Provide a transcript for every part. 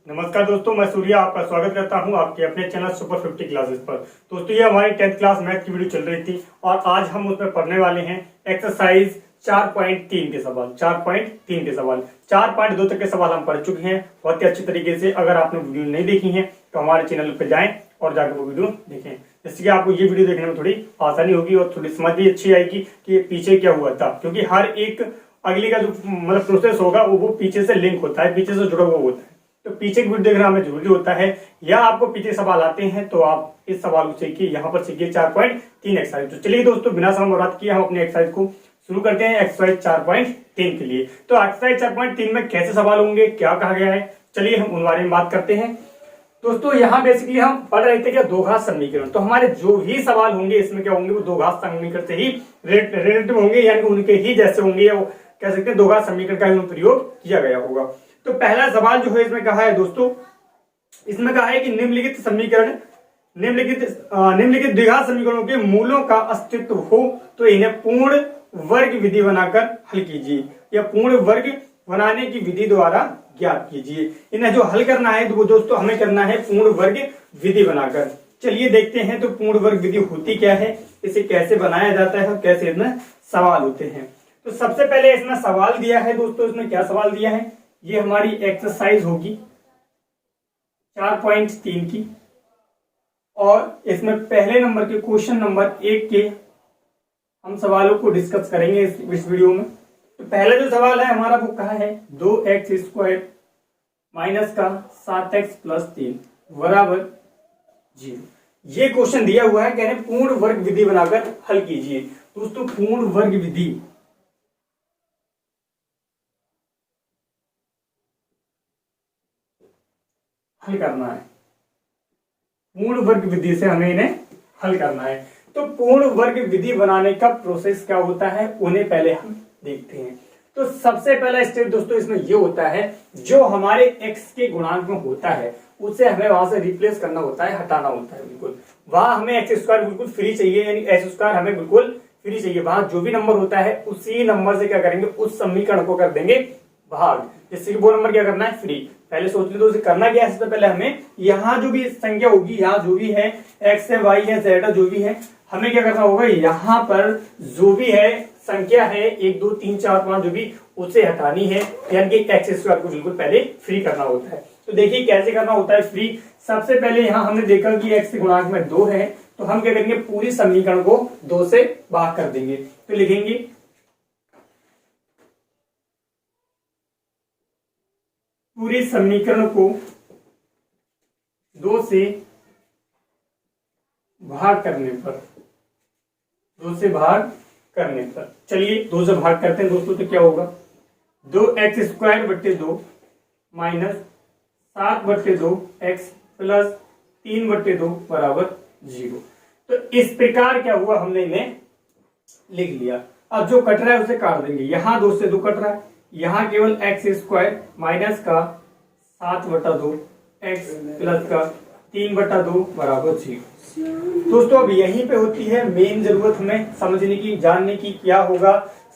नमस्कार दोस्तों, मैं सूर्या आपका स्वागत करता हूं आपके अपने चैनल सुपर 50 क्लासेस पर। दोस्तों ये हमारी 10th क्लास मैथ की वीडियो चल रही थी और आज हम उसमें पढ़ने वाले हैं एक्सरसाइज 4.3 के सवाल। 4.3 के सवाल 4.2 तक के सवाल हम पढ़ चुके हैं बहुत ही अच्छी तरीके से। अगर आपने वीडियो नहीं देखी है तो हमारे चैनल पर जाएं और जाकर वो वीडियो देखें, जिससे कि आपको ये वीडियो देखने में थोड़ी आसानी होगी और थोड़ी समझ भी अच्छी आएगी कि पीछे क्या हुआ था, क्योंकि हर एक अगली का जो मतलब प्रोसेस होगा वो पीछे से लिंक होता है, पीछे से जुड़ा हुआ होता है। तो पीछे की वीडियो देखना हमें जरूरी होता है। या आपको पीछे सवाल आते हैं तो आप इस सवाल को सीखिए, यहाँ पर सीखिए 4.3 एक्सरसाइज। तो चलिए दोस्तों, बिना समय बर्बाद किए हम अपने एक्सरसाइज को शुरू करते हैं एक्सरसाइज 4.3 के लिए। तो एक्सरसाइज 4.3 में कैसे सवाल होंगे, क्या कहा गया है, चलिए हम उन बारे में बात करते हैं। दोस्तों यहाँ बेसिकली हम पढ़ रहे थे क्या, दो घात समीकरण। तो हमारे जो भी सवाल होंगे इसमें क्या होंगे, वो दो घात समीकरण से ही रिलेटिव होंगे, यानी उनके ही जैसे होंगे, या कह सकते हैं दो घात समीकरण का ही प्रयोग किया गया होगा। तो पहला सवाल जो है इसमें कहा है दोस्तों, इसमें कहा है कि निम्नलिखित समीकरण निम्नलिखित द्विघात समीकरणों के मूलों का अस्तित्व हो तो इन्हें पूर्ण वर्ग विधि बनाकर हल कीजिए, या पूर्ण वर्ग बनाने की विधि द्वारा ज्ञात कीजिए। इन्हें जो हल करना है तो वो दोस्तों हमें करना है पूर्ण वर्ग विधि बनाकर। चलिए देखते हैं तो पूर्ण वर्ग विधि होती क्या है, इसे कैसे बनाया जाता है और कैसे इसमें सवाल होते हैं। तो सबसे पहले इसमें सवाल दिया है दोस्तों, इसमें क्या सवाल दिया है, ये हमारी एक्सरसाइज होगी 4.3 की, और इसमें पहले नंबर के क्वेश्चन नंबर 1 के हम सवालों को डिस्कस करेंगे इस वीडियो में। तो पहला जो सवाल है हमारा वो कहा है 2x² माइनस का 7x प्लस 3 बराबर 0। ये क्वेश्चन दिया हुआ है, कह रहे हैं पूर्ण वर्ग विधि बनाकर हल कीजिए। दोस्तों पूर्ण वर्ग विधि हल करना है, पूर्ण वर्ग विधि से हमें इन्हें हल करना है। तो पूर्ण वर्ग विधि बनाने का प्रोसेस क्या होता है उन्हें पहले हम देखते हैं। तो सबसे पहला स्टेप दोस्तों इसमें ये होता है, जो हमारे x के गुणांक में होता है उसे हमें वहां से रिप्लेस करना होता है, हटाना होता है। बिल्कुल वहां हमें x² बिल्कुल फ्री चाहिए, यानी x² हमें बिल्कुल फ्री चाहिए। वहां जो भी नंबर होता है उसी नंबर से क्या करेंगे, उस समीकरण को कर देंगे भाग, जिससे कि वो नंबर क्या करना है, फ्री। पहले सोच लो तो उसे करना क्या है, सबसे पहले हमें यहाँ जो भी संख्या होगी, यहाँ जो भी है x है, y है, z है, जो भी है, हमें क्या करना होगा, यहाँ पर जो भी है संख्या है 1 2 3 4 5 जो भी, उसे हटानी है, यानी कि x² को बिल्कुल पहले फ्री करना होता है। तो देखिए कैसे करना होता है फ्री। सबसे पहले यहाँ हमने देखा कि x के गुणांक में 2 है, तो हम क्या करेंगे, पूरी समीकरण को 2 से भाग कर देंगे। तो लिखेंगे पूरी समीकरण को 2 से भाग करने पर, 2 से भाग करने पर, चलिए 2 से भाग करते हैं दोस्तों। तो क्या होगा, 2x² बटे 2 माइनस 7/2 x प्लस 3/2 बराबर 0। तो इस प्रकार क्या हुआ, हमने इन्हें लिख लिया। अब जो कट रहा है उसे काट देंगे, यहां 2 से 2 कट रहा है, यहाँ केवल x² माइनस का 7/2 x प्लस का 3/2 बराबर 0। दोस्तों अब यहीं पे होती है मेन जरूरत हमें समझने की, जानने की, क्या होगा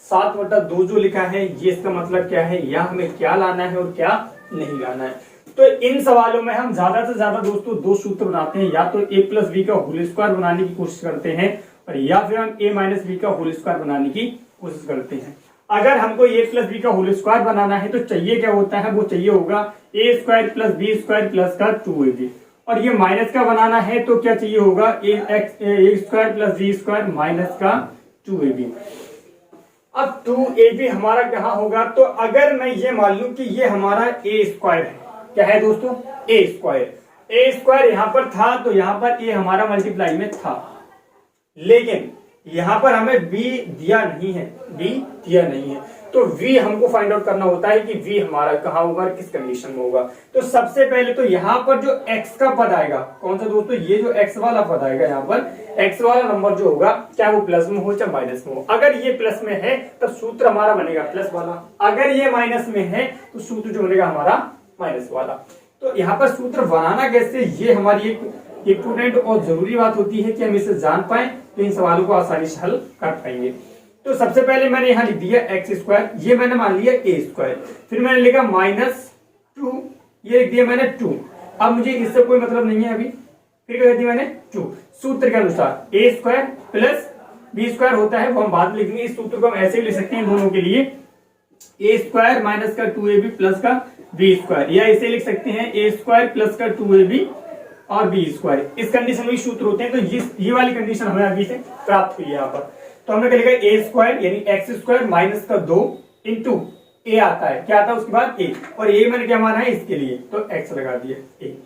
7/2 जो लिखा है ये इसका मतलब क्या है, या हमें क्या लाना है और क्या नहीं लाना है। तो इन सवालों में हम ज्यादा से ज्यादा दोस्तों 2 सूत्र बनाते हैं, या तो a प्लस b का होल स्क्वायर बनाने की कोशिश करते हैं, और या फिर हम a माइनस b का होल स्क्वायर बनाने की कोशिश करते हैं। अगर हमको a प्लस बी का होल स्क्वायर बनाना है तो चाहिए क्या होता है, वो चाहिए होगा a² प्लस b² प्लस का 2ab, और ये माइनस का बनाना है तो क्या चाहिए होगा, a² प्लस b² माइनस का 2ab। अब 2ab हमारा कहाँ होगा, तो अगर मैं ये मान लूं कि ये हमारा a² है, क्या है दोस्तों, a² यहाँ पर था, तो यहाँ पर a हमारा मल्टीप्लाई में था, लेकिन यहाँ पर हमें b दिया नहीं है, b दिया नहीं है। तो v हमको फाइंड आउट करना होता है कि v हमारा कहाँ होगा, किस कंडीशन में होगा। तो सबसे पहले तो यहाँ पर जो x का पद आएगा, कौन सा दोस्तों, ये जो x वाला पद आएगा, यहाँ पर x वाला नंबर जो होगा, चाहे वो प्लस में हो चाहे माइनस में हो। अगर ये प्लस में है तो सूत्र हमारा बनेगा प्लस वाला, अगर ये माइनस में है तो सूत्र जो बनेगा हमारा माइनस वाला। तो यहाँ पर सूत्र बनाना कैसे, ये हमारी एक इंपोर्टेंट और जरूरी बात होती है कि हम इसे जान पाए, तो इन सवालों को आसानी से हल कर पाएंगे। तो सबसे पहले मैंने यहाँ लिख दिया x², ये मैंने मान लिया a², फिर मैंने लिखा -2 ये लिख दिया मैंने 2। अब मुझे इससे कोई मतलब नहीं है अभी, फिर क्या दिया मैंने 2। सूत्र के अनुसार ए स्क्वायर प्लस बी स्क्वायर होता है, वो हम बाद में लिखेंगे। इस सूत्र को हम ऐसे भी लिख सकते हैं दोनों के लिए, ए स्क्वायर माइनस का 2ab प्लस का बी स्क्वायर, या ऐसे लिख सकते हैं ए स्क्वायर प्लस का 2ab और बी स्क्वायर। इस कंडीशन में सूत्र होते हैं, तो ये वाली कंडीशन हमें अभी से प्राप्त हुई है यहाँ पर। तो हमने क्या लिखा, ए स्क्वायर यानी एक्स स्क्वायर माइनस का 2 इंटू ए आता है, क्या आता है उसके बाद ए, और ए मैंने क्या माना है इसके लिए, तो एक्स लगा दिया ए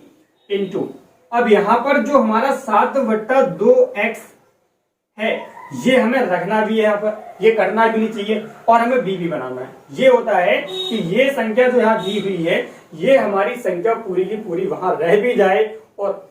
इंटू। अब यहाँ पर जो हमारा 7/2x है ये हमें रखना भी है यहाँ पर, ये करना भी नहीं चाहिए, और हमें बी भी बनाना है। ये होता है कि ये संख्या जो यहाँ दी हुई है ये हमारी संख्या पूरी की पूरी वहां रह भी जाए और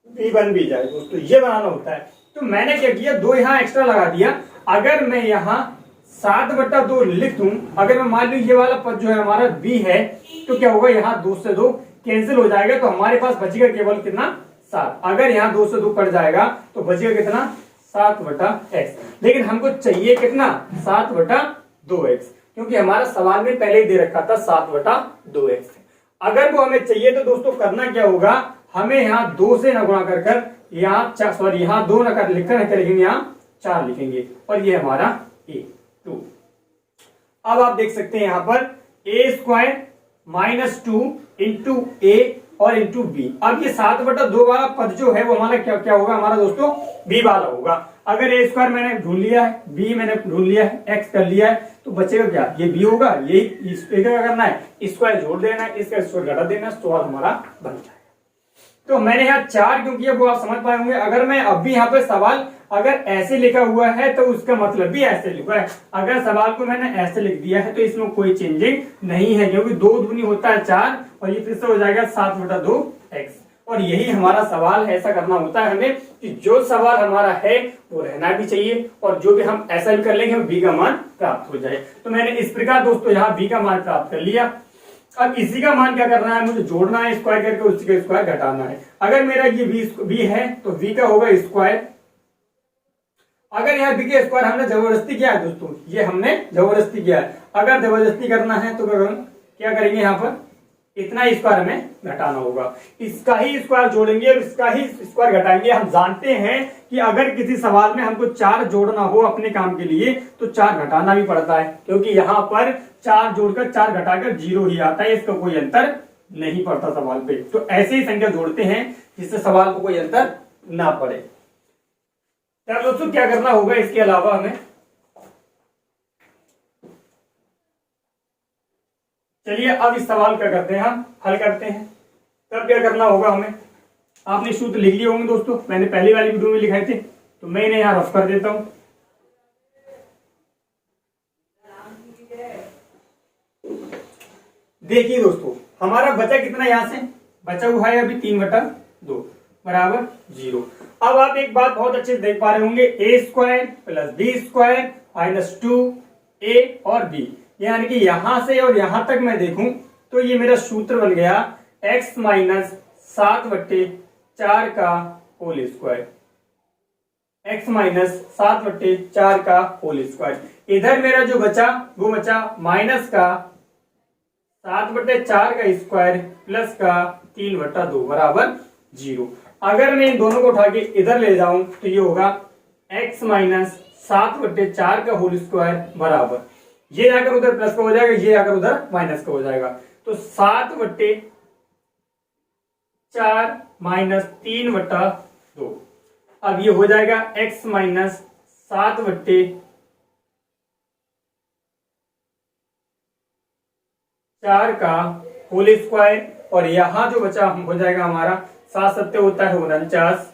बी बन भी जाए दोस्तों, ये बनाना होता है। तो मैंने क्या किया, 2 यहाँ एक्स्ट्रा लगा दिया। अगर मैं यहाँ 7/2 लिख दूं, अगर मैं मान लू ये वाला पद जो है हमारा बी है, तो क्या होगा, यहाँ 2 से 2 कैंसिल हो जाएगा, तो हमारे पास बचेगा केवल कितना, 7। अगर यहाँ 2 से 2 कट जाएगा तो बचेगा कितना, 7/x। लेकिन हमको चाहिए कितना, 7/2x, क्योंकि हमारा सवाल में पहले ही दे रखा था 7/2x। अगर वो हमें चाहिए तो दोस्तों करना क्या होगा, हमें यहाँ 2 से न गुणा कर यहाँ यहाँ 2 न कर लिखकर लिखेंगे, यहाँ 4 लिखेंगे, और ये हमारा ए 2। अब आप देख सकते हैं यहाँ पर ए स्क्वायर माइनस 2 इंटू ए और इंटू बी। अब ये 7/2 वाला पद जो है वो हमारा क्या होगा हमारा दोस्तों, बी वाला होगा। अगर ए स्क्वायर मैंने ढूंढ लिया है, बी मैंने ढूंढ लिया है, एक्स कर लिया है, तो बचेगा क्या, ये बी होगा। ये क्या करना है, स्क्वायर जोड़ देना है, इसका स्क्वायर घटा देना, सवाल हमारा बन जाएगा। तो मैंने यहाँ 4 क्यों किया वो आप समझ पाए होंगे। अगर मैं अभी यहाँ पे सवाल अगर ऐसे लिखा हुआ है तो उसका मतलब भी ऐसे लिखा है। अगर सवाल को मैंने ऐसे लिख दिया है तो इसमें कोई चेंजिंग नहीं है, क्योंकि 2 दूनी होता है 4 और ये फिर से हो जाएगा 7/2x। और यही हमारा सवाल है, ऐसा करना होता है हमें कि जो सवाल हमारा है वो रहना भी चाहिए, और जो भी हम ऐसा भी कर लेंगे हम बी का मान प्राप्त हो जाए। तो मैंने इस प्रकार दोस्तों यहाँ बी का मान प्राप्त कर लिया। अब इसी का मान क्या करना है, मुझे जोड़ना है, स्क्वायर करके उसी का स्क्वायर घटाना है। अगर मेरा ये बी है तो बी का होगा स्क्वायर। अगर यहाँ बी का स्क्वायर हमने जबरदस्ती किया है दोस्तों, ये हमने जबरदस्ती किया है। अगर जबरदस्ती करना है तो क्या करेंगे, यहाँ पर इतना स्क्वायर हमें घटाना होगा, इसका ही स्क्वायर जोड़ेंगे और इसका ही स्क्वायर घटाएंगे। हम जानते हैं कि अगर किसी सवाल में हमको 4 जोड़ना हो अपने काम के लिए तो 4 घटाना भी पड़ता है, क्योंकि यहाँ पर 4 जोड़कर 4 घटाकर 0 ही आता है, इसका कोई अंतर नहीं पड़ता सवाल पे। तो ऐसे ही संख्या जोड़ते हैं जिससे सवाल को कोई अंतर ना पड़े। तो दोस्तों क्या करना होगा इसके अलावा हमें, चलिए अब इस सवाल क्या करते हैं, हम हल करते हैं। तब क्या करना होगा हमें, आपने सूत्र लिख लिए होंगे दोस्तों, मैंने पहली वाली वीडियो में लिखाए थे, तो मैं इन्हें यहां रफ कर देता हूं। देखिए दोस्तों हमारा बचा कितना, यहां से बचा हुआ है अभी 3/2 बराबर 0। अब आप एक बात बहुत अच्छे से देख पा रहे होंगे, a square plus b square minus 2a और b, यानी कि यहां से और यहां तक मैं देखूं तो ये मेरा सूत्र बन गया x माइनस 7/4 का होल स्क्वायर, x माइनस 7/4 का होल स्क्वायर। इधर मेरा जो बचा वो बचा माइनस का 7/4 का स्क्वायर प्लस का 3/2 बराबर 0। अगर मैं इन दोनों को उठा के इधर ले जाऊं तो ये होगा x माइनस 7/4 का होल स्क्वायर बराबर, ये जाकर उधर प्लस का हो जाएगा, ये जाकर उधर माइनस का हो जाएगा, तो 7/4 माइनस 3/2। अब ये हो जाएगा x माइनस 7/4 का होल स्क्वायर, और यहां जो बचा हो जाएगा हमारा 7 7 होता है 49,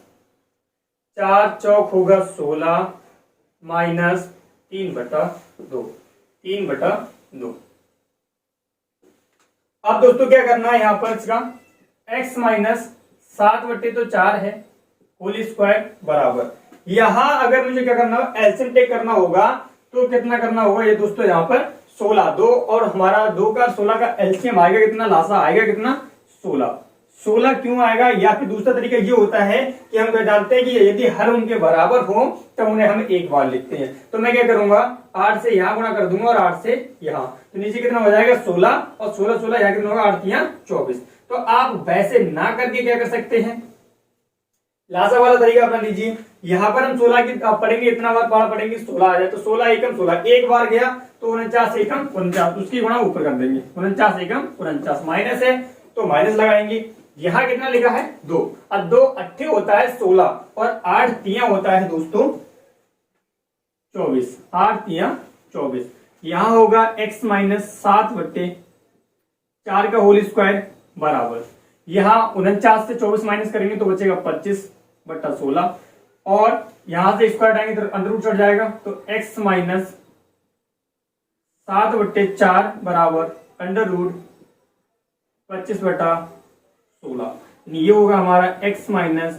4 चौक होगा 16 माइनस 3/2। अब दोस्तों क्या करना है, यहां पर इसका x माइनस 7/4 है होल स्क्वायर बराबर, यहां अगर मुझे क्या करना होगा, एलसीएम टेक करना होगा, तो कितना करना होगा ये दोस्तों, यहां पर 16 2 और हमारा 2 का 16 का एलसीएम आएगा कितना, लासा आएगा कितना 16 क्यों आएगा, या फिर दूसरा तरीका ये होता है कि हम जानते हैं कि यदि हर उनके बराबर हो तो उन्हें हम एक बार लिखते हैं। तो मैं क्या करूंगा, 8 से यहां गुणा कर दूंगा और 8 से यहां, तो नीचे कितना हो जाएगा 16 और 16 यहाँ कितना होगा 8 × 24, तो आप वैसे ना करके क्या कर सकते हैं, लासा वाला तरीका अपना लीजिए। यहां पर हम 16 की आप पढ़ेंगे, इतना बार पारा पढ़ेंगे 16 आ जाए तो 16 एकम 16, एक बार गया तो 49 एकम 49, उसकी गुणा ऊपर कर देंगे, 49 एकम 49, माइनस है तो माइनस लगाएंगे। यहाँ कितना लिखा है 2, अब 2 अट्ठे होता है 16 और 8 तिया होता है दोस्तों 24, 8 तिया 24। यहां होगा x माइनस 7/4 का होल स्क्वायर बराबर, यहां 49 से 24 माइनस करेंगे तो बचेगा 25/16 और यहां से स्क्वायर आएंगे तो अंडर रूट चढ़ जाएगा तो x माइनस 7/4 बराबर अंडर रूट 25/16। ये होगा हमारा x माइनस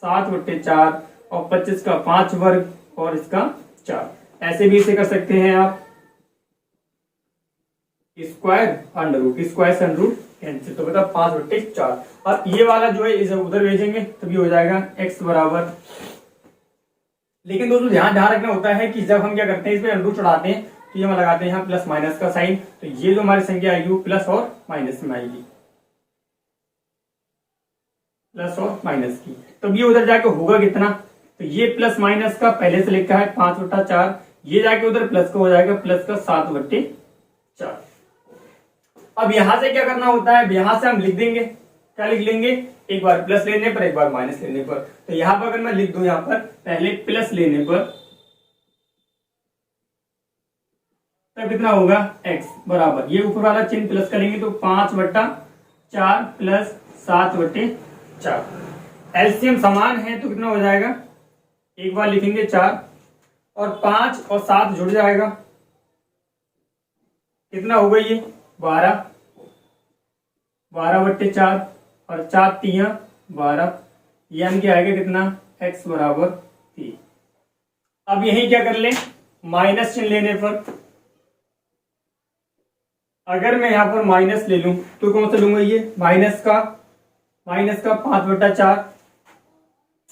7/4 और 25 का 5 वर्ग और इसका 4। ऐसे भी इसे कर सकते हैं आप, स्क्वायर अंडर रूट, स्क्वायर से अंडर रूट कैंसिल, तो बता 5/4। अब ये वाला जो है इसे उधर भेजेंगे तभी हो जाएगा x बराबर। लेकिन दोस्तों ध्यान रखना होता है कि जब हम क्या करते हैं इसमें अंडर रूट चढ़ाते हैं तो ये हम लगाते हैं यहाँ प्लस माइनस का साइन, तो ये जो हमारी संख्या आएगी वो प्लस और माइनस में आएगी, प्लस और माइनस की। तो ये उधर जाके होगा कितना, तो ये प्लस माइनस का पहले से लिखा है 5/4, ये जाके उधर प्लस का हो जाएगा प्लस का 7/4। अब यहां से क्या करना होता है, यहां से हम लिख देंगे, क्या लिख लेंगे, एक बार प्लस लेने पर एक बार माइनस लेने पर। तो यहां पर अगर मैं लिख दूं यहां पर पहले प्लस लेने पर तब कितना होगा x बराबर, ये ऊपर वाला चिन्ह प्लस करेंगे तो 5/4 प्लस 7/4। एलसीएम समान है तो कितना हो जाएगा, एक बार लिखेंगे 4 और 5 और 7 जुड़ जाएगा, कितना होगा ये 12, 12/4 और 4 तिया 12, यानी कि आएगा कितना x बराबर 3। अब यही क्या कर ले, माइनस चिन्ह लेने पर अगर मैं यहां पर माइनस ले लूं तो कौन सा लूंगा, ये माइनस का 5/4,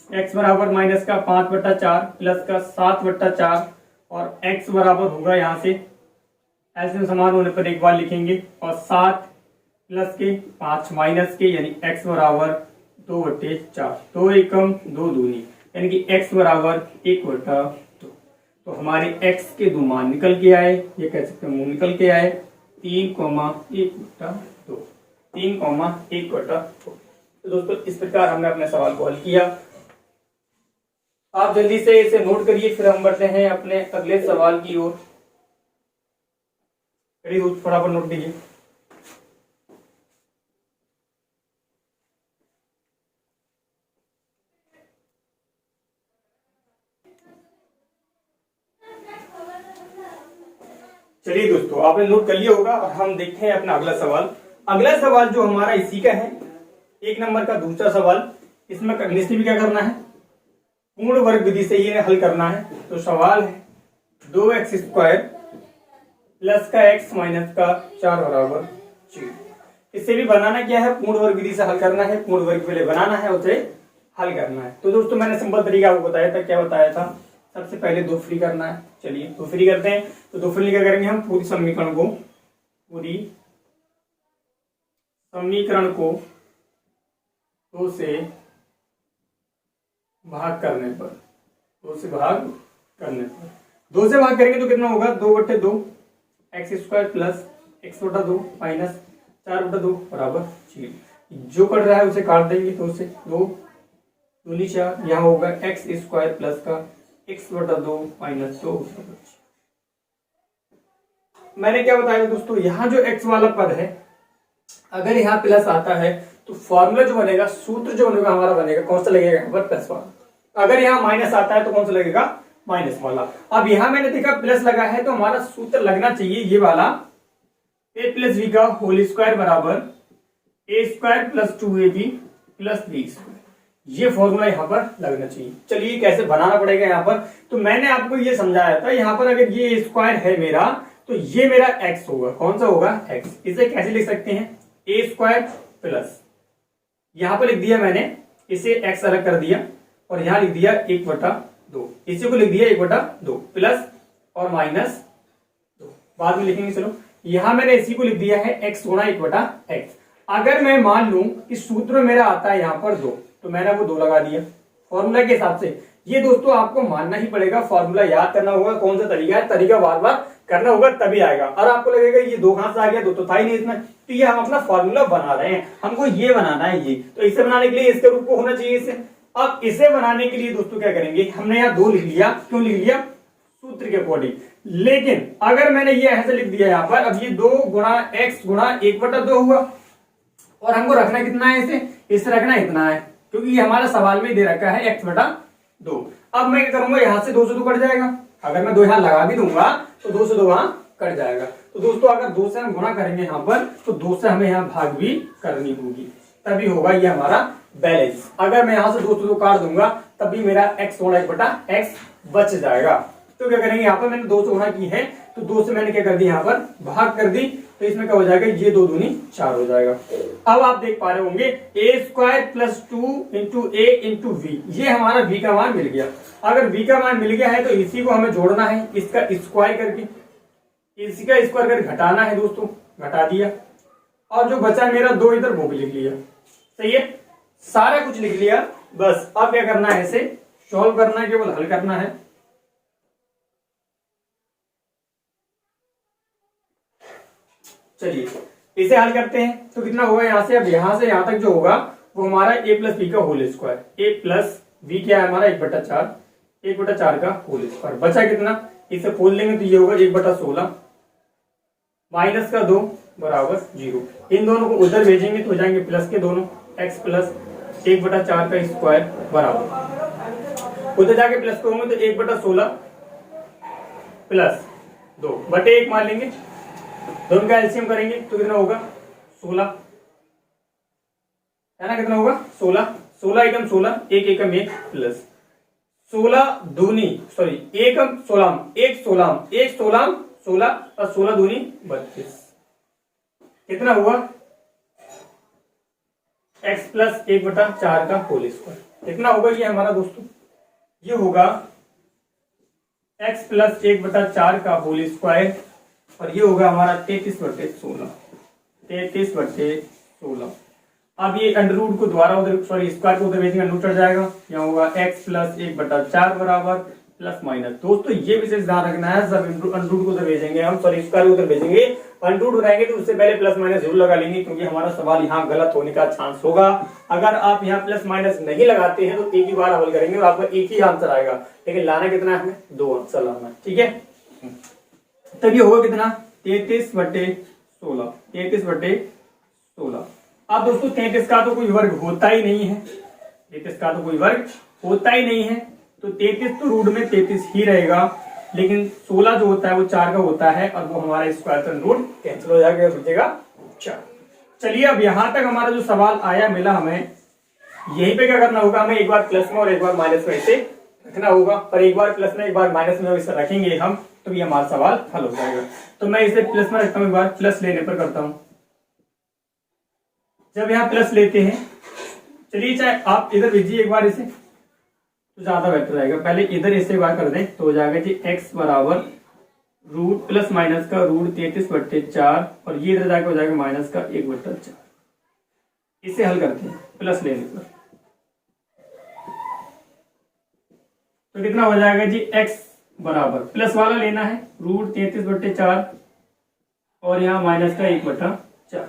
x बराबर माइनस का 5/4 प्लस का 7/4 और x बराबर होगा यहां से ऐसे समान होने पर एक बार लिखेंगे और 7 प्लस के 5 माइनस के यानी x बराबर 2/4, 2 एकम 2 दूनी यानी कि x बराबर 1/2। तो हमारे x के 2 मान निकल के आए, ये कह सकते हैं मुंह निकल के आए 3,1/2, 3,1/2। तो दोस्तों इस प्रकार हमने अपने सवाल को हल किया। आप जल्दी से इसे नोट करिए, फिर हम बढ़ते हैं अपने अगले सवाल की ओर। फटाफट नोट कीजिए। चलिए दोस्तों आपने नोट कर लिया होगा और हम देखते हैं अपना अगला सवाल। अगला सवाल जो हमारा इसी का है, 1 नंबर का दूसरा सवाल। इसमें कंडीशन भी क्या करना है, पूर्ण वर्ग विधि से ये हल करना है। तो सवाल है 2x² प्लस का x माइनस का 4 बराबर 0। इससे भी बनाना क्या है, पूर्ण वर्ग विधि से हल करना है, पूर्ण वर्ग पहले बनाना है उसे हल करना है। तो दोस्तों मैंने सिंपल तरीका आपको बताया था, क्या बताया था, सबसे पहले 2 फ्री करना है। चलिए 2 फ्री करते हैं। तो 2 फ्री क्या करेंगे हम, पूरी समीकरण को 2 से भाग करने पर, 2 से भाग करेंगे तो कितना होगा 2/2 x² प्लस x/2 माइनस 4/2 बराबर 0। जो कट रहा है उसे काट देंगे, 2 से 2 दूनी 4, यहाँ होगा x² प्लस का x/2 माइनस 2। मैंने क्या बताया दोस्तों, यहाँ जो x वाला पद है अगर यहाँ प्लस आता है तो फॉर्मूला जो बनेगा, सूत्र जो बनेगा हमारा बनेगा कौन सा लगेगा, यहाँ पर प्लस वाला। अगर यहाँ माइनस आता है तो कौन सा लगेगा, माइनस वाला। अब यहाँ मैंने देखा प्लस लगा है तो हमारा सूत्र लगना चाहिए ये वाला, a प्लस बी का होल स्क्वायर बराबर a² plus 2ab plus b²। ये फॉर्मूला यहाँ पर लगना चाहिए। चलिए कैसे बनाना पड़ेगा यहाँ पर, तो मैंने आपको ये समझाया था, यहाँ पर अगर ये स्क्वायर है मेरा तो ये मेरा x होगा, कौन सा होगा x। इसे कैसे लिख सकते हैं, a² प्लस, यहाँ पर लिख दिया मैंने, इसे x अलग कर दिया और यहाँ लिख दिया 1/2, इसी को लिख दिया 1/2 प्लस और माइनस 2 बाद में लिखेंगे। चलो यहाँ मैंने इसी को लिख दिया है x गुणा 1/x। अगर मैं मान लूं कि सूत्र मेरा आता है यहाँ पर 2, तो मैंने वो 2 लगा दिया फॉर्मूला के हिसाब से। ये दोस्तों आपको मानना ही पड़ेगा, फॉर्मूला याद करना होगा, कौन सा तरीका है, तरीका बार बार करना होगा तभी आएगा। और आपको लगेगा ये 2 कहां से आ गया, 2 तो था ही नहीं इसमें, तो ये हम अपना फॉर्मूला बना रहे हैं, हमको ये बनाना है ये, तो इसे बनाने के लिए इसके रूप को होना चाहिए इसे। अब इसे बनाने के लिए दोस्तों क्या करेंगे, हमने यहाँ 2 लिख लिया, क्यों लिख लिया, सूत्र के अकॉर्डिंग। लेकिन अगर मैंने ये ऐसे लिख दिया यहाँ पर, अब ये 2 गुणा x गुणा 1/2 हुआ, और हमको रखना कितना है इसे रखना इतना है, क्योंकि ये हमारा सवाल में दे रखा है x/2। अब मैं क्या करूंगा, यहां से 2 से 2 कट जाएगा, अगर मैं 2 यहां लगा भी दूंगा तो 2 से 2 वहां कट जाएगा। तो दोस्तों अगर 2 से हम गुणा करेंगे यहाँ पर, तो 2 से हमें यहाँ भाग भी करनी होगी, तभी होगा ये हमारा बैलेंस। अगर मैं यहां से 2 से 2 काट दूंगा तब भी मेरा x गुणा 1/x बच जाएगा। तो क्या करेंगे, यहाँ पर मैंने 2 से गुणा की है, तो 2 से मैंने क्या कर दी, यहाँ पर भाग कर दी, तो इसमें क्या हो जाएगा, ये 2 दूनी 4 हो जाएगा। अब आप देख पा रहे होंगे a² + 2 × a × v, ये हमारा v का मान मिल गया। अगर v का मान मिल गया है तो इसी को हमें जोड़ना है, इसका स्क्वायर करके, इसी का स्क्वायर करके घटाना है दोस्तों, घटा दिया, और जो बचा मेरा 2 इधर वो भी लिख लिया। सही है, सारा कुछ लिख लिया। बस अब क्या करना है, इसे सॉल्व करना है, केवल हल करना है। चलिए इसे हल करते हैं, तो कितना होगा, यहां से अब यहां से यहां तक जो होगा वो हमारा a + b का होल स्क्वायर, a + b क्या है हमारा 1/4 का होल स्क्वायर। बचा कितना, इसे खोल लेंगे तो ये होगा 1/16 माइनस का 2 बराबर 0। इन दोनों को उधर भेजेंगे तो हो जाएंगे प्लस के दोनों, x + 1/4 का स्क्वायर बराबर, उधर जाके प्लस को होंगे तो 1/16 + 2/1 मान लेंगे, दोनों का एलसीएम करेंगे तो कितना होगा 16, है ना, कितना होगा 16, 16 एकम 16, 1 एकम 1 प्लस 16 दूनी सॉरी 1 16 1 16 1 16 16 और 16 दूनी 32, कितना हुआ x + 1/4 का होल स्क्वायर। कितना होगा ये हमारा दोस्तों, ये होगा x + 1/4 का होल स्क्वायर, और ये होगा हमारा 33/16, 33/16। अब ये अंडररूट को दोबारा उधर सॉरी स्क्वायर को उधर भेजेंगे, अंडररूट चढ़ जाएगा, यहाँ होगा x + 1/4 बराबर प्लस माइनस। दोस्तों ये विशेष ध्यान रखना है, जब अंडररूट को उधर भेजेंगे हम सॉरी स्क्वायर को उधर भेजेंगे, अंडररूट बनाएंगे तो उससे पहले प्लस माइनस जरूर लगा लेंगे, क्योंकि हमारा सवाल यहाँ गलत होने का चांस होगा। अगर आप यहाँ प्लस माइनस नहीं लगाते हैं तो एक ही बार हल करेंगे और आपका एक ही आंसर आएगा, लेकिन लाना कितना है, हमें 2 आंसर लाना है, ठीक है। तब ये होगा कितना 33/16, 33/16। अब दोस्तों 33 का तो कोई वर्ग होता ही नहीं है, 33 का तो कोई वर्ग होता ही नहीं है, तो 33 तो रूट में 33 ही रहेगा, लेकिन 16 जो होता है वो 4 का होता है, और वो हमारा स्क्वायर का रूट कैंसिल हो जाएगा, बचेगा 4। चलिए अब यहां तक हमारा जो सवाल आया मिला हमें, यहीं पे क्या करना होगा, हमें एक बार प्लस में और एक बार माइनस में इसे रखना होगा, पर एक बार प्लस में एक बार माइनस में इसे रखेंगे हम तो ये हमारा सवाल हल हो जाएगा। तो मैं इसे प्लस में रखता हूँ, एक बार प्लस लेने पर करता हूं। जब यहाँ प्लस लेते हैं, चलिए चाहे आप इधर भेजिए एक बार इसे तो ज्यादा बेहतर रहेगा, पहले इधर इसे एक बार कर दें तो हो जाएगा जी x बराबर रूट प्लस माइनस का रूट 33/4, और ये इधर जाकर हो जाएगा माइनस का 1/4। इसे हल करते हैं प्लस लेने पर, तो कितना हो जाएगा जी x बराबर प्लस वाला लेना है रूट 33/4 और यहाँ माइनस का 1/4।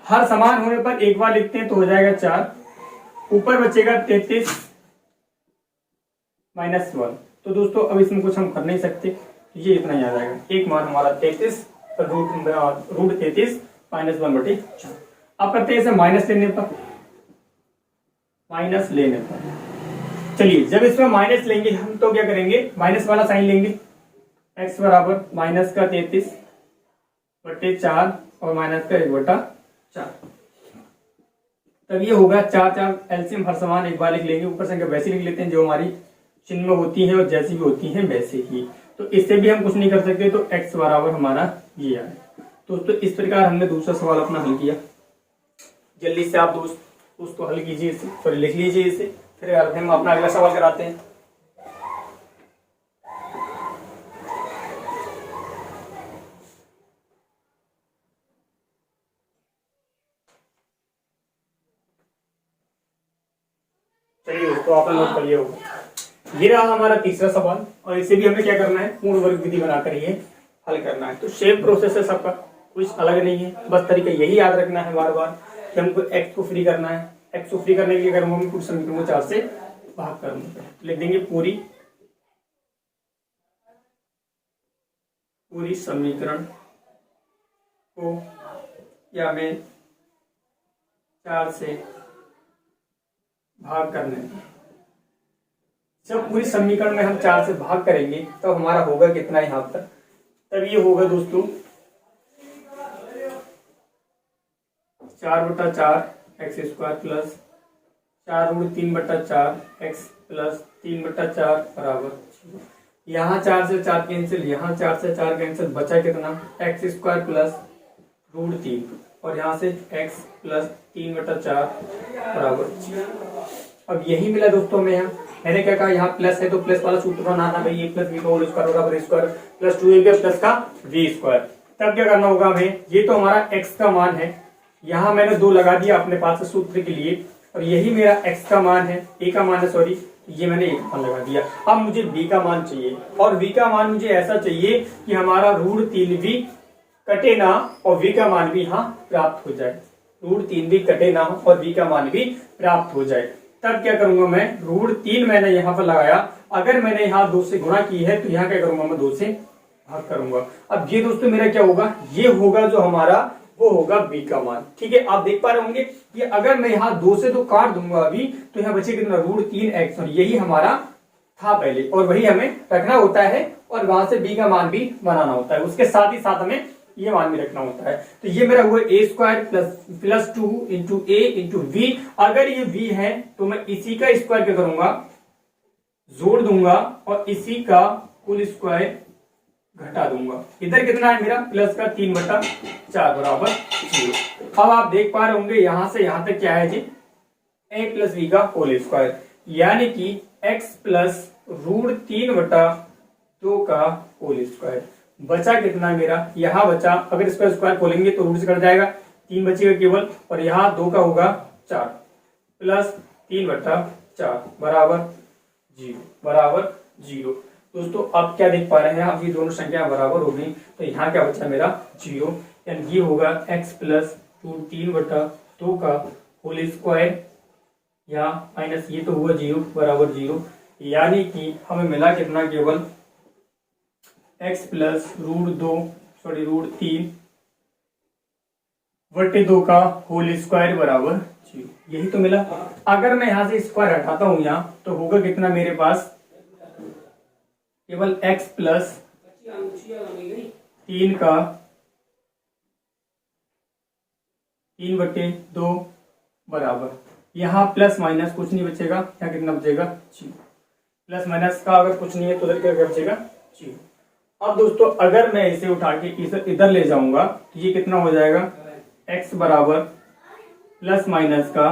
हर समान होने पर एक बार लिखते हैं तो हो जाएगा 4, ऊपर बचेगा 33 - 1। तो दोस्तों अब इसमें कुछ हम कर नहीं सकते, ये इतना ही आ जाएगा, एक मान हमारा 33 रूट 33 - 1/4। अब करते हैं इसे माइनस लेने पर, माइनस लेने पर। चलिए जब इसमें माइनस लेंगे हम तो क्या करेंगे, माइनस वाला साइन लेंगे, x बराबर माइनस का 33/4 और माइनस का 1/4। तब ये होगा 4 4 एलसीएम हर समान एक बार लिख लेंगे, ऊपर संख्या वैसी लिख लेते हैं जो हमारी चिन्ह में होती है और जैसी भी होती हैं वैसे ही। तो इससे भी हम कुछ नहीं कर सकते, तो x बराबर हमारा ये आए। दोस्तों इस प्रकार हमने दूसरा सवाल अपना हल किया। जल्दी से आप दोस्त उसको हल कीजिए, इसे सॉरी लिख लीजिए इसे, फिर हम अपना अगला सवाल कराते हैं। चलिए दोस्तों आपने नोट कर लिया होगा। ये रहा हमारा तीसरा सवाल और इसे भी हमें क्या करना है, पूर्ण वर्ग विधि बनाकर ये हल करना है। तो सेम प्रोसेस है सबका, कुछ अलग नहीं है, बस तरीका यही याद रखना है बार बार कि हमको एक्स को फ्री करना है। एक्स को फ्री करने के लिए करूंगा मैं पूरे समीकरण को 4 से भाग करूंगा, लिख देंगे पूरी समीकरण को या मैं 4 से भाग करने, जब पूरी समीकरण में हम 4 से भाग करेंगे तो हमारा होगा कितना यहां पर, तब ये होगा दोस्तों 4/4 x square plus 4√3/4 x plus 3/4 बराबर। यहाँ 4 से 4 कैंसिल, यहाँ 4 से 4 कैंसिल, बचा कितना एक्स स्क्वायर प्लस √3 और यहाँ से x प्लस 3/4 बराबर। अब यही मिला दोस्तों में, यहाँ मैंने क्या कहा, यहाँ प्लस है तो प्लस वाला सूत्र बनाना भाई, a प्लस बी का होल स्क्वायर बराबर स्क्वायर प्लस 2ab प्लस का v स्क्वायर। तब क्या करना होगा हमें, ये तो हमारा x का मान है, यहाँ मैंने 2 लगा दिया अपने पास सूत्र के लिए, और यही मेरा x का मान है, a का मान है सॉरी, ये मैंने एक मान लगा दिया। अब मुझे b का मान चाहिए और v का मान मुझे ऐसा चाहिए कि हमारा √3 भी कटे ना और v का मान भी यहाँ प्राप्त हो जाए, √3 भी कटे ना और v का मान भी प्राप्त हो जाए। तब क्या करूंगा मैं, √3 मैंने यहाँ पर लगाया, अगर मैंने यहाँ 2 से गुणा की है तो यहाँ क्या करूंगा मैं 2 से भाग करूंगा। अब ये दोस्तों मेरा क्या होगा, ये होगा जो हमारा वो होगा b का मान। ठीक है, आप देख पा रहे होंगे कि अगर मैं यहाँ 2 से तो काट दूंगा अभी, तो यहाँ बचे कितना √3x, और यही हमारा था पहले, और वही हमें रखना होता है और वहां से b का मान भी बनाना होता है, उसके साथ ही साथ हमें ये मान भी रखना होता है। तो ये मेरा हुआ a square plus 2 into a into v। अगर ये v है तो मैं इसी का स्क्वायर क्या करूंगा, जोड़ दूंगा और इसी का कुल स्क्वायर घटा दूंगा। इधर कितना है मेरा, प्लस का 3/4 बराबर 0। अब आप देख पा रहे होंगे यहां से यहां तक क्या है जी, a प्लस v का होल स्क्वायर, यानी कि x प्लस √3/2 का होल स्क्वायर। बचा कितना मेरा, यहाँ बचा, अगर इसका स्क्वायर खोलेंगे तो रूट से कट जाएगा, 3 बचेगा केवल, और यहाँ 2 का होगा 4 प्लस 3/4 बराबर 0। दोस्तों अब क्या देख पा रहे हैं, अब ये दोनों संख्या बराबर हो गई, तो यहाँ क्या बचा मेरा 0, यानी ये होगा x प्लस √3/2 का होल स्क्वायर, या माइनस ये तो हुआ 0 बराबर 0, यानी कि हमें मिला कितना, केवल x प्लस √3/2 का होल स्क्वायर बराबर 0, यही तो मिला। अगर मैं यहां से स्क्वायर हटाता हूं यहाँ, तो होगा कितना मेरे पास, केवल x प्लस 3 का 3/2 बराबर, यहाँ प्लस माइनस कुछ नहीं बचेगा, यहाँ कितना बचेगा 0, प्लस माइनस का अगर कुछ नहीं है तो उधर क्या बचेगा 0। अब दोस्तों अगर मैं इसे उठा के इधर ले जाऊंगा तो ये कितना हो जाएगा, x बराबर प्लस माइनस का,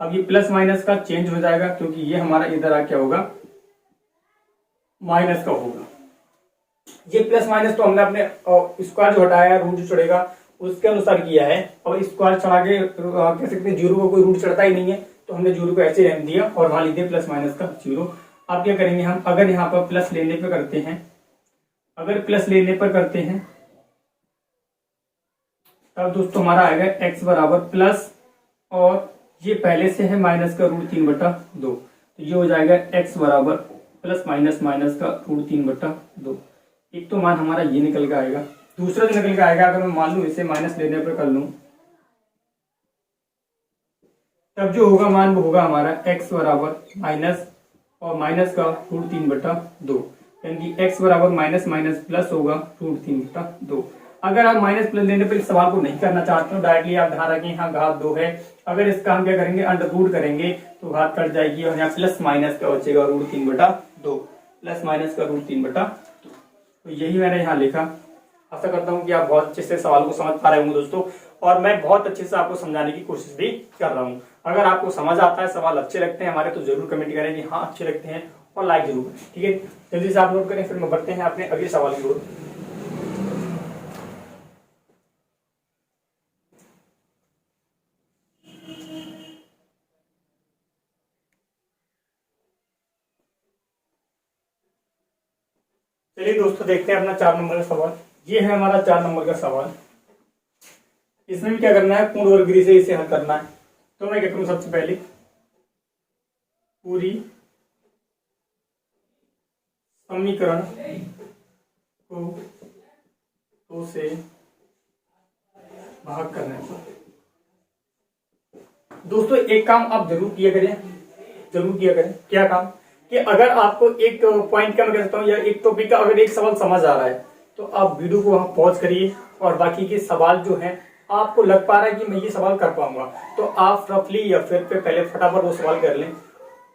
अब ये प्लस माइनस का चेंज हो जाएगा क्योंकि ये हमारा इधर आ क्या होगा, माइनस का होगा। ये प्लस माइनस तो हमने अपने स्क्वायर जो हटाया, रूट जो चढ़ेगा उसके अनुसार किया है, और स्क्वायर चढ़ा के कह सकते हैं 0 को कोई रूट चढ़ता ही नहीं है, तो हमने 0 को ऐसे रहने दिया और वहां लिख प्लस माइनस का 0। अब क्या करेंगे हम, अगर यहाँ पर प्लस लेने पर करते हैं, अगर प्लस लेने पर करते हैं तब दोस्तों हमारा आएगा x बराबर प्लस, और ये पहले से है माइनस का √3/2, तो ये हो जाएगा x बराबर प्लस माइनस माइनस का √3/2। एक तो मान हमारा ये निकल के आएगा, दूसरा जो निकल के आएगा, अगर मैं मान लू इसे माइनस लेने पर कर लूं, तब जो होगा मान वो होगा हमारा x बराबर माइनस और माइनस का √3/2, यानी कि x बराबर माइनस माइनस प्लस होगा √3/2। अगर आप माइनस प्लस लेने पर इस सवाल को नहीं करना चाहते हो, डायरेक्टली आप ध्यान रखें यहाँ घात 2 है, अगर इसका हम क्या करेंगे अंडर रूट करेंगे तो घात कट जाएगी और यहाँ प्लस माइनस का बचेगा √3/2, प्लस माइनस का √3/2। तो यही मैंने यहाँ लिखा। आशा करता हूँ कि आप बहुत अच्छे से सवाल को समझ पा रहे होंगे दोस्तों, और मैं बहुत अच्छे से आपको समझाने की कोशिश भी कर रहा हूँ। अगर आपको समझ आता है, सवाल अच्छे लगते हैं हमारे, तो जरूर कमेंट करें कि हाँ अच्छे लगते हैं, और लाइक जरूर करें। ठीक है, जल्दी से आप नोट करें, फिर मैं बढ़ते हैं अपने अगले सवाल की ओर। चलिए दोस्तों देखते हैं अपना 4 नंबर का सवाल। ये है हमारा 4 नंबर का सवाल। इसमें भी क्या करना है, पूर्ण वर्ग विधि से इसे हल करना है। तो मैं क्या करूं, सबसे पहले पूरी समीकरण को 2 से भाग करने पर। दोस्तों एक काम आप जरूर किया करें, क्या काम, कि अगर आपको एक पॉइंट का मैं कह सकता हूँ या एक टॉपिक का अगर एक सवाल समझ आ रहा है तो आप वीडियो को वहां पॉज करिए और बाकी के सवाल जो हैं आपको लग पा रहा है कि मैं ये सवाल कर पाऊंगा तो आप रफली या फिर पे पहले फटाफट वो सवाल कर लें,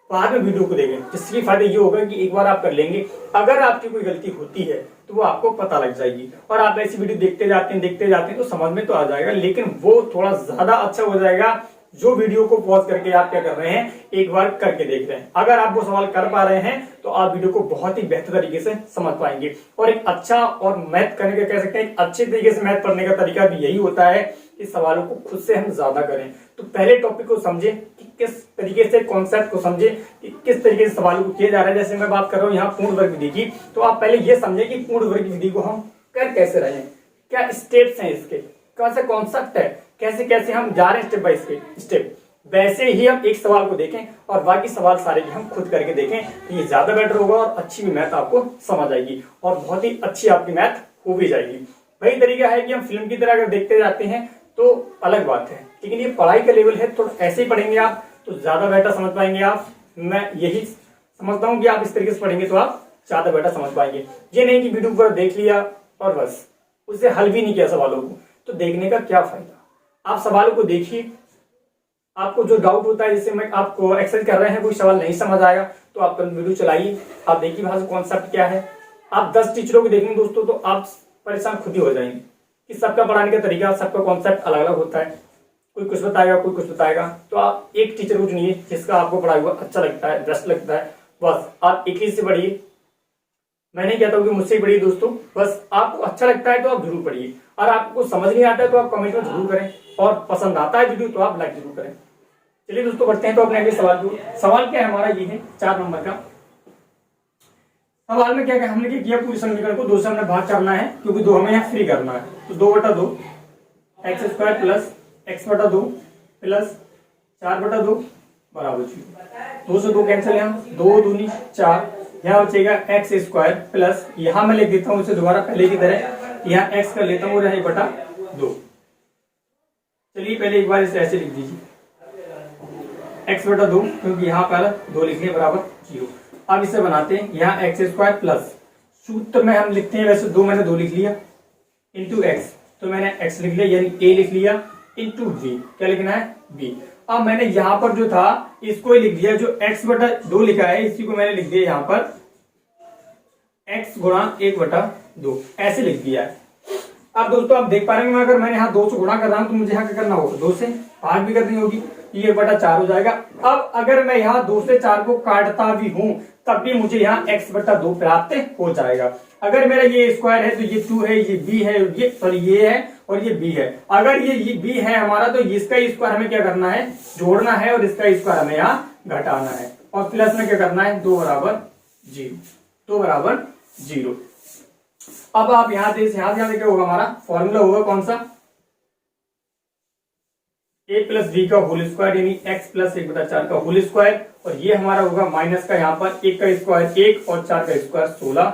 बाद में वीडियो को देखें। जिससे फायदा ये होगा कि एक बार आप कर लेंगे, अगर आपकी कोई गलती होती है तो वो आपको पता लग जाएगी और आप ऐसी वीडियो देखते जाते हैं तो समझ में तो आ जाएगा, लेकिन वो थोड़ा ज्यादा अच्छा हो जाएगा जो वीडियो को पॉज करके आप क्या कर रहे हैं, एक बार करके देख रहे हैं। अगर आप वो सवाल कर पा रहे हैं तो आप वीडियो को बहुत ही बेहतर तरीके से समझ पाएंगे। और एक अच्छा और मैथ करने का कह सकते हैं, अच्छे तरीके से मैथ पढ़ने का तरीका भी यही होता है कि सवालों को खुद से हम ज्यादा करें। तो पहले टॉपिक को समझे कि किस तरीके से, कॉन्सेप्ट को समझे कि किस तरीके से सवालों को किया जा रहा है। जैसे मैं बात कर रहा हूँ यहाँ पूर्ण वर्ग विधि की, तो आप पहले ये समझे कि पूर्ण वर्ग विधि को हम कर कैसे रहे हैं, क्या स्टेप्स हैं इसके, कौन सा कॉन्सेप्ट है, कैसे कैसे हम जा रहे हैं स्टेप बाय स्टेप। वैसे ही हम एक सवाल को देखें और बाकी सवाल सारे की हम खुद करके देखें तो ये ज्यादा बेटर होगा और अच्छी भी मैथ आपको समझ आएगी और बहुत ही अच्छी आपकी मैथ हो भी जाएगी। वही तरीका है कि हम फिल्म की तरह अगर देखते जाते हैं तो अलग बात है, लेकिन ये पढ़ाई का लेवल है, थोड़ा ऐसे ही पढ़ेंगे आप तो ज्यादा बेटर समझ पाएंगे आप। मैं यही समझता हूँ कि आप इस तरीके से पढ़ेंगे तो आप ज्यादा बेटर समझ पाएंगे। ये नहीं कि वीडियो पर देख लिया और बस उससे हल भी नहीं किया सवालों को, तो देखने का क्या फायदा। आप सवालों को देखिए, आपको जो डाउट होता है, जैसे मैं आपको एक्सरसाइज कर रहे हैं कोई सवाल नहीं समझ आएगा तो आप वीडियो चलाइए, आप देखिए वहां से कॉन्सेप्ट क्या है। आप 10 टीचरों को देखेंगे दोस्तों तो आप परेशान खुद ही हो जाएंगे कि सबका पढ़ाने का तरीका, सबका कॉन्सेप्ट अलग अलग होता है। कोई कुछ बताएगा, कोई कुछ बताएगा, तो आप एक टीचर को चुनिए जिसका आपको पढ़ाई हुआ अच्छा लगता है, बेस्ट लगता है, बस आप एक ही से पढ़िए। मैं नहीं कहता हूँ कि मुझसे ही पढ़िए दोस्तों, बस आपको अच्छा लगता है तो आप जरूर पढ़िए, और आपको समझ नहीं आता है तो आप कमेंट में जरूर करें, और पसंद आता है वीडियो तो आप लाइक जरूर करें। चलिए दोस्तों बढ़ते हैं तो अपने अगले सवाल को। सवाल क्या है हमारा, ये है 4 नंबर का सवाल में क्या हमने क्या किया, पूरी समीकरण को 2 से हमने भाग करना है क्योंकि 2 हमें यहाँ फ्री करना है। तो 2/2 x² प्लस x/2 प्लस 4/2 बराबर 0। 2 से 2 कैंसिल, यहाँ 2 दूनी 4, यहाँ बचेगा x² प्लस, यहाँ मैं लिख देता हूँ इसे दोबारा पहले की तरह, यहाँ x कर लेता हूँ 1/2। चलिए पहले एक बार इसे ऐसे लिख दीजिए x/2, क्योंकि यहाँ पर 2 लिख लिया बराबर 0। अब इसे बनाते हैं, यहाँ x² प्लस, सूत्र में हम लिखते हैं वैसे 2 मैंने 2 लिख लिया इंटू x, तो मैंने x लिख लिया यानी a लिख लिया इंटू v, क्या लिखना है b। अब मैंने यहाँ पर जो था इसको ही लिख दिया, जो x/2 लिखा है इसी को मैंने लिख दिया यहाँ पर x गुणा 1/2, ऐसे लिख दिया है। अब दोस्तों आप देख पा रहे हैं, अगर मैंने यहाँ 2 से गुणा कर रहा हूं तो मुझे यहाँ क्या करना होगा, 2 से भाग भी करनी होगी, ये 1/4 हो जाएगा। अब अगर मैं यहाँ 2 से 4 को काटता भी हूं तब भी मुझे यहाँ x/2 प्राप्त हो जाएगा। अगर मेरा ये स्क्वायर है तो ये 2 है, ये b है, ये सॉरी ये है और ये b है। अगर ये b है हमारा तो इसका स्क्वायर हमें क्या करना है, जोड़ना है, और इसका स्क्वायर हमें यहाँ घटाना है, और प्लस में क्या करना है 2 बराबर 0। अब आप यहां से क्या होगा, हमारा फॉर्मूला होगा कौन सा, a प्लस b का होल स्क्वायर यानी x प्लस 1/4 का होल स्क्वायर, और ये हमारा होगा माइनस का यहाँ पर 1 का स्क्वायर 1 और 4 का स्क्वायर 16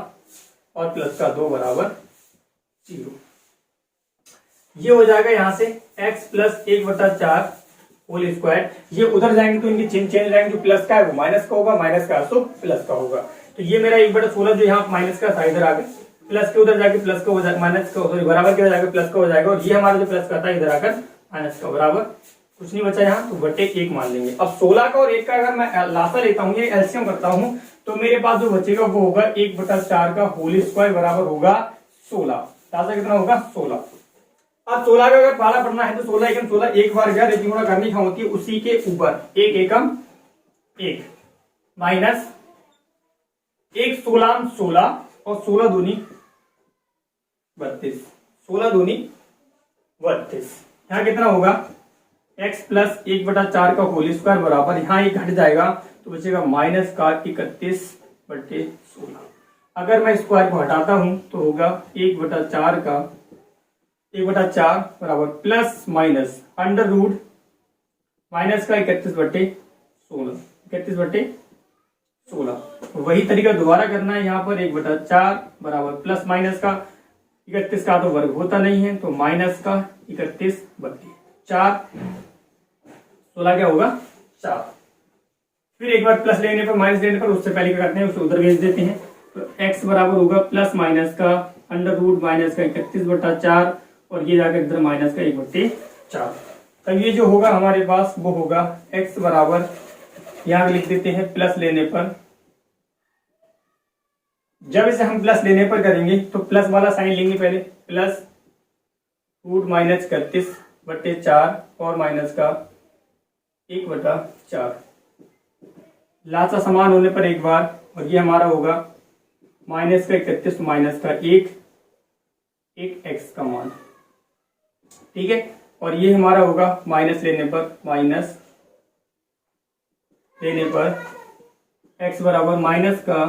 और प्लस का 2 बराबर 0। ये हो जाएगा यहाँ से x प्लस 1/4 होल स्क्वायर, ये उधर जाएंगे तो इनके चिन्ह चेंज जाएंगे, जो प्लस का है वो माइनस का होगा, माइनस का तो प्लस का होगा। तो ये मेरा 1/16 जो यहाँ माइनस का था इधर आ गया, प्लस के उधर जाके प्लस का हो जाएगा, माइनस का बराबर क्या हो जाएगा, प्लस का हो जाएगा, और ये हमारा जो प्लस का था इधर आकर माइनस का, बराबर कुछ नहीं बचा यहाँ तो बटे 1 मान लेंगे। अब 16 का और 1 का अगर मैं लासा लेता हूँ, ये एलसीएम करता हूँ, तो मेरे पास जो बचेगा वो होगा 1/4 का होल स्क्वायर बराबर होगा 16। लासा कितना होगा 16। अब 16 का अगर पाला पढ़ना है तो 16 एकम 16, एक बार गया लेकिन गुणा करनी होती है उसी के ऊपर 1 एकम 1 माइनस 1 16 16 और 16 दूनी 32, 16 दूनी 32। यहाँ कितना होगा x प्लस 1/4 का होल स्क्वायर बराबर, यहाँ एक घट जाएगा तो बचेगा माइनस का 31/16। अगर मैं स्क्वायर को हटाता हूं तो होगा 1/4 का 1/4 बराबर plus minus under root minus का 31/16 वही तरीका दोबारा करना है। यहाँ पर 1/4 बराबर प्लस माइनस का 31 का तो वर्ग होता नहीं है, तो माइनस का 31/4 16 क्या होगा 4। फिर एक बार प्लस लेने पर माइनस लेने पर उससे पहले क्या करते हैं, उसे उधर भेज देते हैं। तो x बराबर होगा प्लस माइनस का अंडर रूट माइनस का 31/4 और ये जाकर इधर माइनस का 1/4। तब ये जो होगा हमारे पास वो होगा x बराबर, यहाँ लिख देते हैं प्लस लेने पर। जब इसे हम प्लस लेने पर करेंगे तो प्लस वाला साइन लेंगे पहले, प्लस रूट माइनस 31/4 और माइनस का 1/4 लासा समान होने पर एक बार, और ये हमारा होगा माइनस का 31 माइनस का 1 x का मान, ठीक है। और ये हमारा होगा माइनस लेने पर x बराबर माइनस का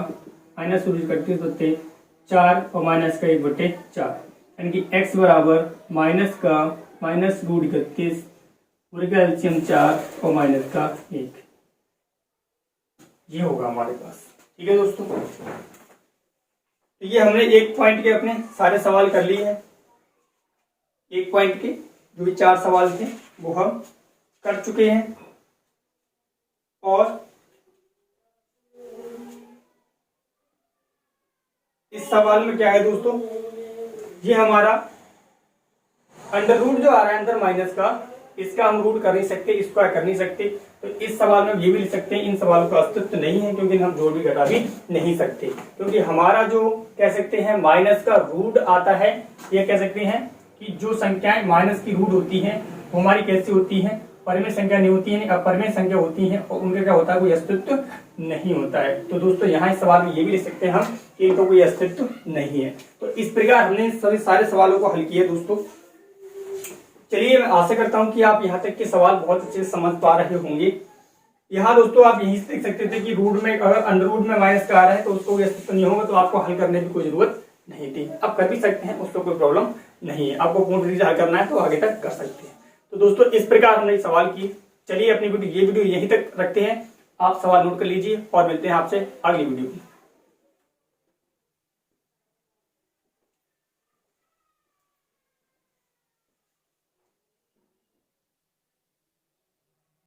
माइनस रूट 31/4 और माइनस का 1/4, यानी कि x बराबर माइनस का माइनस रूट 31 पूरे का एलसीएम 4 और माइनस का 1, ये होगा हमारे पास, ठीक है दोस्तों। तो ये हमने एक पॉइंट के अपने सारे सवाल कर लिए हैं। एक पॉइंट के जो भी 4 सवाल थे वो हम कर चुके हैं। और इस सवाल में क्या है दोस्तों, ये हमारा अंडर रूट जो आ रहा है अंदर माइनस का, इसका हम रूट कर नहीं सकते, स्क्वायर कर नहीं सकते। तो इस सवाल में ये भी लिख सकते हैं, इन सवालों का अस्तित्व नहीं है, क्योंकि हम जोड़ भी घटा भी नहीं सकते, क्योंकि हमारा जो कह सकते हैं माइनस का रूट आता है, ये कह सकते हैं कि जो संख्याएं माइनस की रूट होती हैं वो हमारी कैसी होती हैं, परिमेय संख्या नहीं होती है, अपरिमेय संख्या होती है, और उनका क्या होता है, कोई अस्तित्व नहीं होता है। तो दोस्तों यहाँ इस सवाल में ये भी लिख सकते हैं हम कि इनका कोई अस्तित्व नहीं है। तो इस प्रकार हमने सभी सारे सवालों को हल किया दोस्तों। चलिए, मैं आशा करता हूं कि आप यहाँ तक के सवाल बहुत अच्छे से समझ पा रहे होंगे। यहाँ दोस्तों आप यहीं से देख सकते थे कि रूट में, अगर अंडर रूट में माइनस का आ रहा है तो उसको कोई अस्तित्व नहीं होगा, तो आपको हल करने की कोई जरूरत नहीं थी। अब कर भी सकते हैं, उसको कोई प्रॉब्लम नहीं है। आपको पूर्ण तरीके से हल करना है तो आगे तक कर सकते हैं। तो दोस्तों इस प्रकार हमने सवाल किए। चलिए अपनी ये वीडियो यहीं तक रखते हैं। आप सवाल नोट कर लीजिए और मिलते हैं आपसे अगली वीडियो में।